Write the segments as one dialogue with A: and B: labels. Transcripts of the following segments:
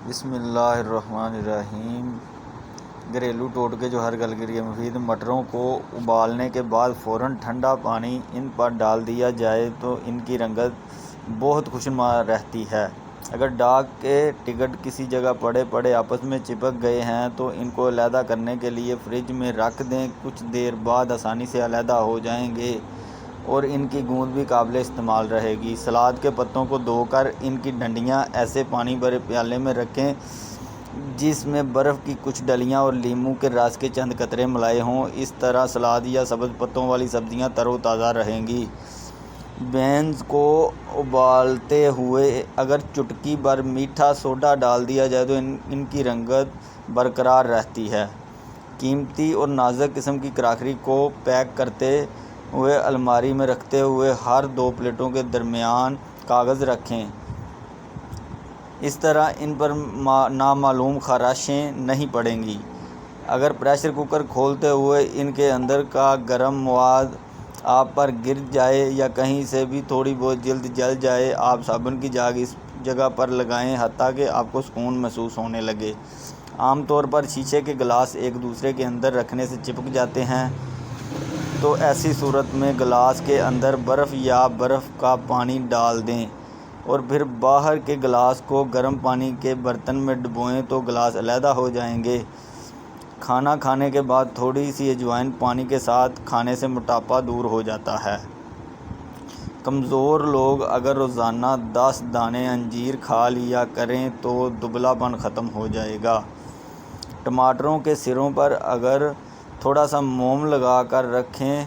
A: بسم اللہ الرحمن الرحیم۔ گھریلو ٹوٹکے جو ہر گل کے لیے مفید۔ مٹروں کو ابالنے کے بعد فوراً ٹھنڈا پانی ان پر ڈال دیا جائے تو ان کی رنگت بہت خوشنما رہتی ہے۔ اگر ڈاگ کے ٹکٹ کسی جگہ پڑے آپس میں چپک گئے ہیں تو ان کو علیحدہ کرنے کے لیے فریج میں رکھ دیں، کچھ دیر بعد آسانی سے علیحدہ ہو جائیں گے اور ان کی گوند بھی قابل استعمال رہے گی۔ سلاد کے پتوں کو دھو کر ان کی ڈنڈیاں ایسے پانی بھرے پیالے میں رکھیں جس میں برف کی کچھ ڈلیاں اور لیموں کے رس کے چند قطرے ملائے ہوں۔ اس طرح سلاد یا سبز پتوں والی سبزیاں تر و تازہ رہیں گی۔ بینز کو ابالتے ہوئے اگر چٹکی بھر میٹھا سوڈا ڈال دیا جائے تو ان کی رنگت برقرار رہتی ہے۔ قیمتی اور نازک قسم کی کراکری کو پیک کرتے ہوئے الماری میں رکھتے ہوئے ہر دو پلیٹوں کے درمیان کاغذ رکھیں۔ اس طرح ان پر نامعلوم خراشیں نہیں پڑیں گی۔ اگر پریشر کوکر کھولتے ہوئے ان کے اندر کا گرم مواد آپ پر گر جائے یا کہیں سے بھی تھوڑی بہت جلد جل جائے، آپ صابن کی جھاگ اس جگہ پر لگائیں حتیٰ کہ آپ کو سکون محسوس ہونے لگے۔ عام طور پر شیشے کے گلاس ایک دوسرے کے اندر رکھنے سے چپک جاتے ہیں، تو ایسی صورت میں گلاس کے اندر برف یا برف کا پانی ڈال دیں اور پھر باہر کے گلاس کو گرم پانی کے برتن میں ڈبوئیں تو گلاس علیحدہ ہو جائیں گے۔ کھانا کھانے کے بعد تھوڑی سی اجوائن پانی کے ساتھ کھانے سے موٹاپا دور ہو جاتا ہے۔ کمزور لوگ اگر روزانہ 10 دانے انجیر کھا لیا کریں تو دبلا پن ختم ہو جائے گا۔ ٹماٹروں کے سروں پر اگر تھوڑا سا موم لگا کر رکھیں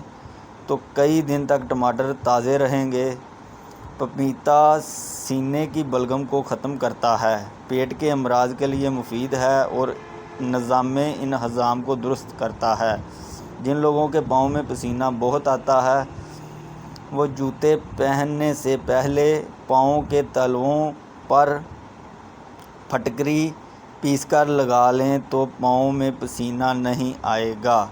A: تو کئی دن تک ٹماٹر تازے رہیں گے۔ پپیتا سینے کی بلغم کو ختم کرتا ہے، پیٹ کے امراض کے لیے مفید ہے اور نظام انہضام کو درست کرتا ہے۔ جن لوگوں کے پاؤں میں پسینہ بہت آتا ہے وہ جوتے پہننے سے پہلے پاؤں کے تلوؤں پر پھٹکری پیس کر لگا لیں تو پاؤں میں پسینہ نہیں آئے گا۔